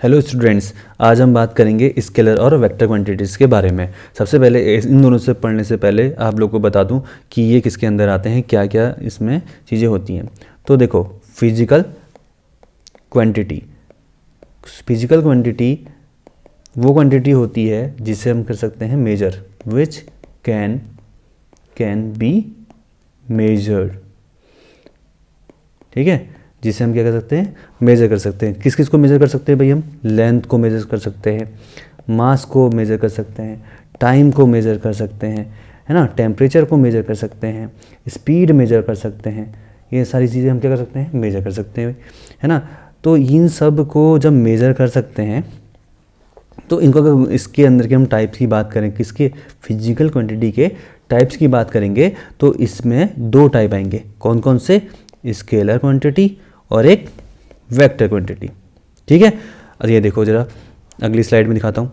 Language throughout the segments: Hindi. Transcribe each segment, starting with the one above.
हेलो स्टूडेंट्स, आज हम बात करेंगे स्केलर और वेक्टर क्वांटिटीज़ के बारे में। सबसे पहले इन दोनों से पढ़ने से पहले आप लोग को बता दूं कि ये किसके अंदर आते हैं, क्या क्या इसमें चीज़ें होती हैं। तो देखो, फिजिकल क्वांटिटी वो क्वांटिटी होती है जिसे हम कर सकते हैं measure, which can be measured. ठीक है, जिसे हम क्या कर सकते हैं, मेज़र कर सकते हैं। किस किस को मेज़र कर सकते हैं भाई? हम लेंथ को मेज़र कर सकते हैं, मास को मेज़र कर सकते हैं, टाइम को मेज़र कर सकते हैं, है ना, टेम्परेचर को मेज़र कर सकते हैं, स्पीड मेज़र कर सकते हैं। ये सारी चीज़ें हम क्या कर सकते हैं, मेज़र कर सकते हैं, है ना। तो इन सब को जब मेज़र कर सकते हैं तो इनको अगर इसके अंदर के हम टाइप्स की बात करें, किसके, फिजिकल क्वांटिटी के टाइप्स की बात करेंगे, तो इसमें दो टाइप आएंगे। कौन कौन से? स्केलर क्वांटिटी और एक वेक्टर क्वांटिटी। ठीक है, और ये देखो जरा अगली स्लाइड में दिखाता हूँ।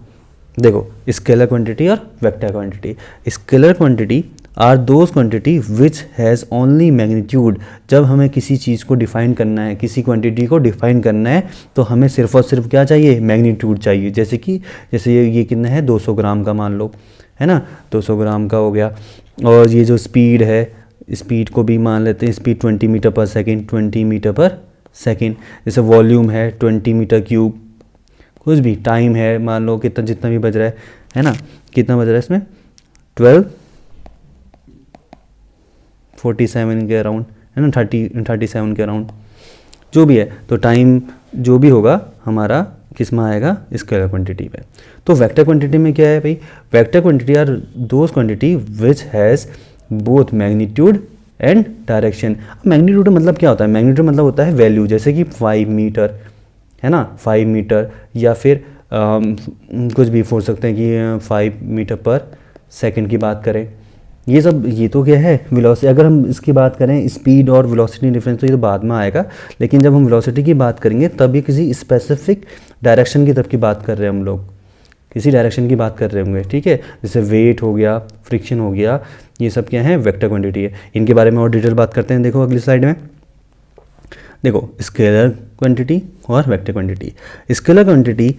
देखो, स्केलर क्वांटिटी और vector quantity. Scalar quantity are those quantity which has only magnitude. जब हमें किसी चीज़ को डिफाइन करना है, किसी क्वांटिटी को डिफाइन करना है, तो हमें सिर्फ और सिर्फ क्या चाहिए, मैग्नीट्यूड चाहिए। जैसे ये कितना है, 200 ग्राम का मान लो, है ना, 200 ग्राम का हो गया। और ये जो स्पीड है, स्पीड को भी मान लेते हैं, स्पीड 20 मीटर पर सेकेंड, 20 मीटर पर सेकेंड। जैसे वॉल्यूम है 20 मीटर क्यूब, कुछ भी। टाइम है मान लो कितना, जितना भी बज रहा है ना, कितना बज रहा है इसमें, 12:47 के अराउंड, है ना, 37 के अराउंड, जो भी है। तो टाइम जो भी होगा हमारा किस में आएगा, स्केलर क्वांटिटी पे। तो वेक्टर क्वांटिटी में क्या है भाई? Vector quantity are those quantity which has both magnitude and direction. Magnitude मतलब क्या होता है? मैग्नीट्यूड मतलब होता है वैल्यू, जैसे कि 5 मीटर, है ना, 5 मीटर, या फिर कुछ भी बोल सकते हैं कि 5 मीटर पर सेकंड की बात करें। ये सब, ये तो क्या है, वेलोसिटी। अगर हम इसकी बात करें, स्पीड और वेलोसिटी डिफरेंस, तो ये तो बाद में आएगा। लेकिन जब हम वेलोसिटी की बात करेंगे तब ये किसी स्पेसिफिक डायरेक्शन की तरफ की बात कर रहे हैं हम लोग, किसी डायरेक्शन की बात कर रहे होंगे। ठीक है, जैसे वेट हो गया, फ्रिक्शन हो गया, ये सब क्या है, वेक्टर क्वांटिटी है। इनके बारे में और डिटेल बात करते हैं। देखो अगली स्लाइड में, देखो स्केलर क्वांटिटी और vector quantity. Scalar quantity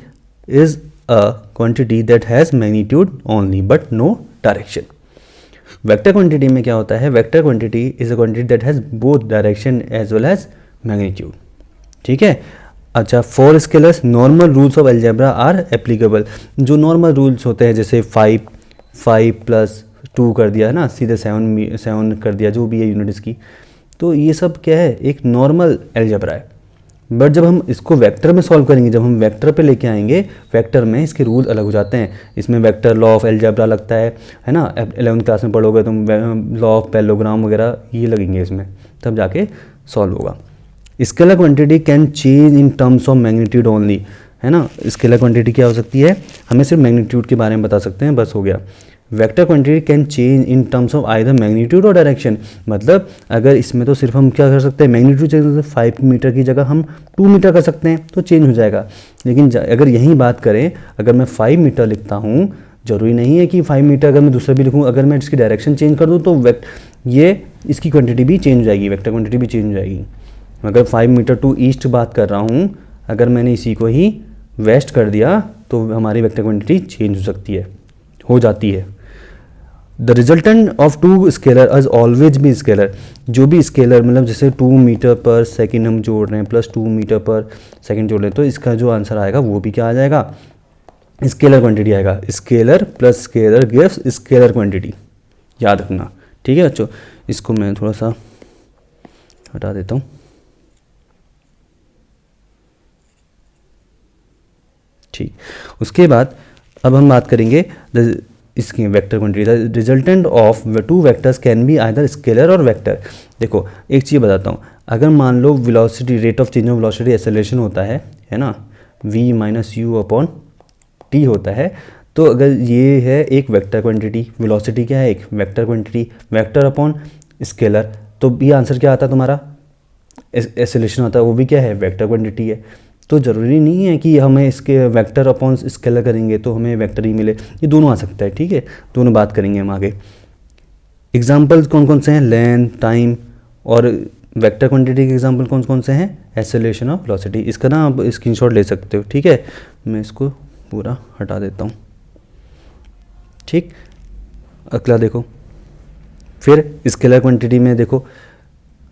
is a quantity that has magnitude only but no direction. Vector quantity में क्या होता है? Vector quantity is a quantity that has both direction as well as magnitude. ठीक है, अच्छा, for scalars normal rules of algebra are applicable. जो नॉर्मल रूल्स होते हैं, जैसे 5 + 2 कर दिया, है ना, सीधे 7 कर दिया, जो भी है यूनिट इसकी। तो ये सब क्या है, एक नॉर्मल अलजेब्रा है। बट जब हम इसको वेक्टर में सॉल्व करेंगे, जब हम वेक्टर पे लेके आएंगे, वेक्टर में इसके रूल अलग हो जाते हैं। इसमें वेक्टर लॉ ऑफ अलजेब्रा लगता है ना, 11th क्लास में पढ़ोगे तुम, लॉ ऑफ पैरेललोग्राम वगैरह ये लगेंगे इसमें, तब जाके सॉल्व होगा। Scalar quantity can change in terms of magnitude only, है ना। स्केलर क्वांटिटी क्या हो सकती है, हमें सिर्फ मैग्नीट्यूड के बारे में बता सकते हैं, बस हो गया। Vector quantity can change in terms of either magnitude और डायरेक्शन। मतलब अगर इसमें तो सिर्फ हम क्या कर सकते हैं, मैग्नीट्यूड चेंज, 5 मीटर की जगह हम 2 मीटर कर सकते हैं, तो चेंज हो जाएगा। लेकिन अगर यही बात करें, अगर मैं 5 मीटर लिखता हूँ, जरूरी नहीं है कि 5 मीटर अगर मैं दूसरा भी लिखूँ, अगर मैं इसकी डायरेक्शन चेंज कर दूँ तो ये इसकी क्वांटिटी भी चेंज हो जाएगी, वेक्टर क्वांटिटी भी चेंज हो जाएगी। अगर 5 मीटर टू ईस्ट बात कर रहा हूँ, अगर मैंने इसी को ही वेस्ट कर दिया तो हमारी वेक्टर क्वांटिटी चेंज हो सकती है, हो जाती है। The resultant of two scalar is always be scalar. जो भी स्केलर, मतलब जैसे 2 मीटर पर सेकेंड हम जोड़ रहे हैं, प्लस 2 मीटर पर सेकेंड जोड़ रहे हैं, तो इसका जो आंसर आएगा वो भी क्या आ जाएगा, स्केलर क्वांटिटी आएगा। Scalar plus scalar gives scalar quantity, याद रखना। ठीक है बच्चों, इसको मैं थोड़ा सा हटा देता हूँ। ठीक, उसके बाद अब हम बात करेंगे इसकी vector quantity. The resultant of 2 vectors can be either scalar और वेक्टर। देखो एक चीज़ बताता हूँ, अगर मान लो velocity, rate of change of velocity acceleration होता है ना, v - u/t होता है, तो अगर ये है एक वेक्टर क्वांटिटी, वेलोसिटी क्या है, एक vector quantity, vector upon scalar, तो ये आंसर क्या आता है तुम्हारा, एक्सेलरेशन आता है, वो भी क्या है, वेक्टर क्वांटिटी है। तो ज़रूरी नहीं है कि हमें इसके वेक्टर अपॉन स्केलर करेंगे तो हमें वेक्टर ही मिले, ये दोनों आ सकता है। ठीक है, दोनों बात करेंगे हम आगे। एग्जाम्पल्स कौन कौन से हैं, लेंथ, टाइम और वेक्टर क्वांटिटी के एग्जांपल कौन कौन से हैं? एक्सेलरेशन और वेलोसिटी। इसका ना आप स्क्रीनशॉट ले सकते हो, ठीक है। मैं इसको पूरा हटा देता हूँ, ठीक। अगला देखो, फिर स्केलर क्वांटिटी में देखो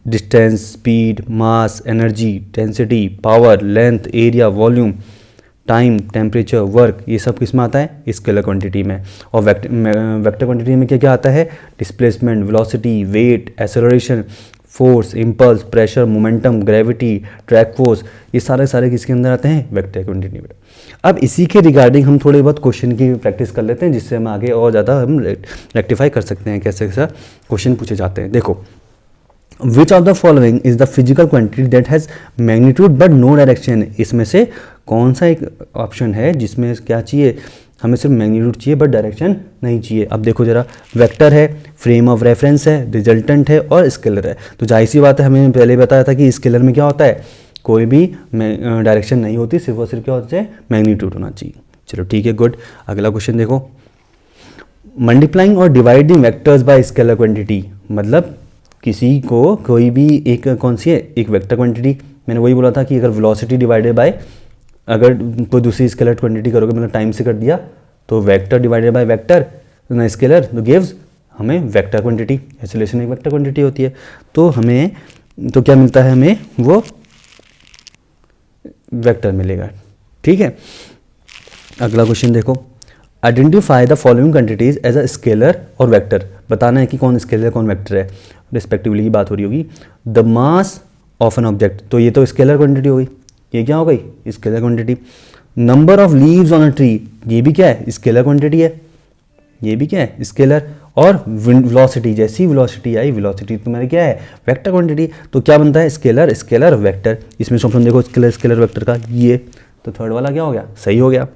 distance, speed, mass, energy, density, power, length, area, volume, time, temperature, work, ये सब किस में आता है? स्केलर क्वांटिटी में। और वेक्टर क्वांटिटी में क्या क्या आता है? Displacement, velocity, weight, acceleration, force, impulse, pressure, momentum, gravity, track force, ये सारे किसके अंदर आते हैं? वेक्टर क्वांटिटी में। अब इसी के रिगार्डिंग हम थोड़े बहुत क्वेश्चन की प्रैक्टिस कर लेते हैं, जिससे हम आगे और ज़्यादा हम रेक्टिफाई कर सकते हैं कैसे कैसा क्वेश्चन पूछे जाते हैं। देखो, which of the following is the physical quantity that has magnitude but no direction? इसमें से कौन सा एक ऑप्शन है जिसमें क्या चाहिए? हमें सिर्फ मैग्नीट्यूड चाहिए बट डायरेक्शन नहीं चाहिए। अब देखो जरा, वेक्टर है, फ्रेम ऑफ रेफरेंस है, रिजल्टेंट है और स्केलर है। तो जाहिर सी बात है, हमें पहले बताया था कि स्केलर में क्या होता है? कोई भी डायरेक्शन नहीं होती, सिर्फ और सिर्फ क्या होता है? मैग्नीट्यूड होना चाहिए। चलो ठीक है, गुड। अगला क्वेश्चन देखो, मल्टीप्लाइंग और dividing vectors bye scalar quantity, मतलब किसी को कोई भी एक कौन सी है? एक वेक्टर क्वांटिटी। मैंने वही बोला था कि अगर वेलोसिटी डिवाइडेड बाय अगर कोई दूसरी स्केलर क्वांटिटी करोगे, मतलब टाइम से कर दिया, तो वेक्टर डिवाइडेड बाय वेक्टर ना स्केलर तो गिव्स हमें वेक्टर क्वांटिटी। एक्सेलरेशन एक वेक्टर क्वांटिटी होती है। तो हमें तो क्या मिलता है? हमें वो वेक्टर मिलेगा, ठीक है। अगला क्वेश्चन देखो, identify the following quantities as a scalar और वेक्टर। बताना है कि कौन स्केलर कौन वेक्टर है, रिस्पेक्टिवली की बात हो रही होगी। The mass of an object, तो ये तो स्केलर क्वांटिटी हो गई, ये क्या हो गई? Scalar quantity. Number of leaves on a tree, ये भी क्या है? स्केलर क्वांटिटी है, ये भी क्या है? स्केलर। और वेलोसिटी, जैसी वेलोसिटी आई, वेलोसिटी तुम्हारी क्या है? Vector quantity. तो क्या बनता है? Scalar, scalar, vector. इसमें ऑप्शन देखो स्केलर, स्केलर, वेक्टर का, ये तो थर्ड वाला क्या हो गया? सही हो गया,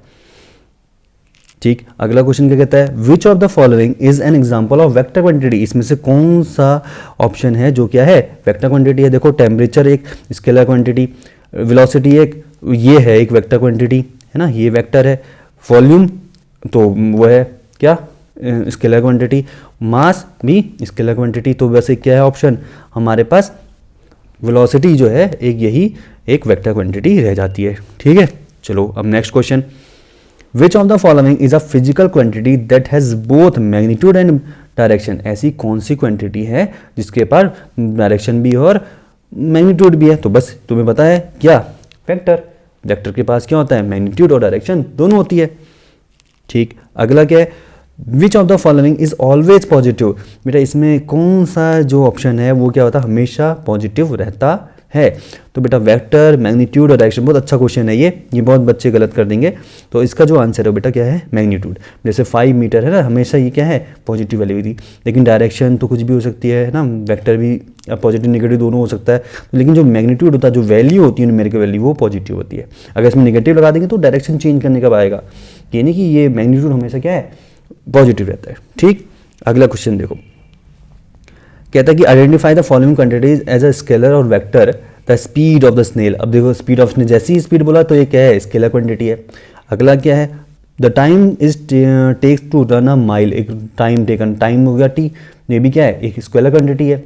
ठीक। अगला क्वेश्चन क्या कहता है? विच of the following is an example of vector quantity? इसमें से कौन सा ऑप्शन है जो क्या है? वेक्टर क्वांटिटी है। देखो, टेम्परेचर एक स्केलर क्वांटिटी, वेलोसिटी एक, ये है एक वेक्टर क्वांटिटी, है ना, ये वेक्टर है। वॉल्यूम तो वो है क्या? Scalar quantity. मास भी स्केलर क्वांटिटी। तो वैसे क्या है ऑप्शन हमारे पास? वेलोसिटी जो है एक, यही एक वेक्टर क्वांटिटी रह जाती है, ठीक है। चलो अब next question, which of the following is a physical quantity that has both magnitude and direction? ऐसी कौन सी क्वांटिटी है जिसके पास डायरेक्शन भी और मैग्नीट्यूड भी है? तो बस तुम्हें पता है क्या? वेक्टर। वेक्टर के पास क्या होता है? मैग्नीट्यूड और डायरेक्शन दोनों होती है, ठीक। अगला क्या है? विच of the following is always positive? बेटा इसमें कौन सा जो ऑप्शन है वो क्या होता है? हमेशा पॉजिटिव रहता है। तो बेटा वेक्टर, मैग्नीट्यूड और डायरेक्शन, बहुत अच्छा क्वेश्चन है ये बहुत बच्चे गलत कर देंगे। तो इसका जो आंसर है बेटा क्या है? मैग्नीट्यूड। जैसे 5 मीटर है ना, हमेशा ये क्या है? पॉजिटिव वैल्यू थी। लेकिन डायरेक्शन तो कुछ भी हो सकती है ना, वेक्टर भी पॉजिटिव नेगेटिव दोनों हो सकता है। लेकिन जो मैग्नीट्यूड होता है, जो वैल्यू होती है न्यूमेरिकल वैल्यू, वो पॉजिटिव होती है। अगर इसमें नेगेटिव लगा देंगे तो डायरेक्शन चेंज करने कब आएगा? ये नहीं कि ये मैग्नीट्यूड हमेशा क्या है? पॉजिटिव रहता है, ठीक। अगला क्वेश्चन देखो, कहता है कि identify the following quantities as a scalar और vector the speed of the snail. अब देखो, स्पीड ऑफ स्नेल, जैसी स्पीड बोला तो ये क्या है? स्केलर क्वांटिटी है। अगला क्या है? The time is takes to run a mile, एक टाइम टेकन, टाइम हो गया टी, ये भी क्या है? एक स्केलर क्वांटिटी है।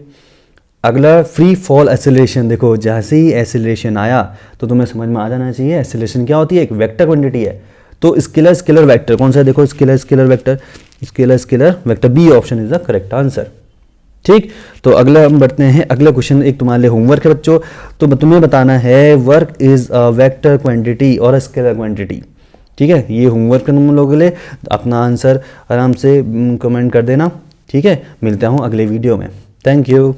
अगला फ्री फॉल एक्सेलरेशन, देखो जैसे ही एक्सेलरेशन आया तो तुम्हें समझ में आ जाना चाहिए एक्सेलरेशन क्या होती है? एक वेक्टर क्वांटिटी है। तो स्केलर, स्केलर, वेक्टर कौन सा है? देखो scalar, scalar, vector, scalar, scalar, vector, B option is the correct answer, ठीक। तो अगला हम बढ़ते हैं, अगला क्वेश्चन एक तुम्हारे लिए होमवर्क है बच्चों। तो तुम्हें बताना है work is a vector quantity और स्केलर क्वांटिटी, ठीक है। ये होमवर्क तुम लोगों के लिए, अपना आंसर आराम से कमेंट कर देना, ठीक है। मिलता हूँ अगले वीडियो में, थैंक यू।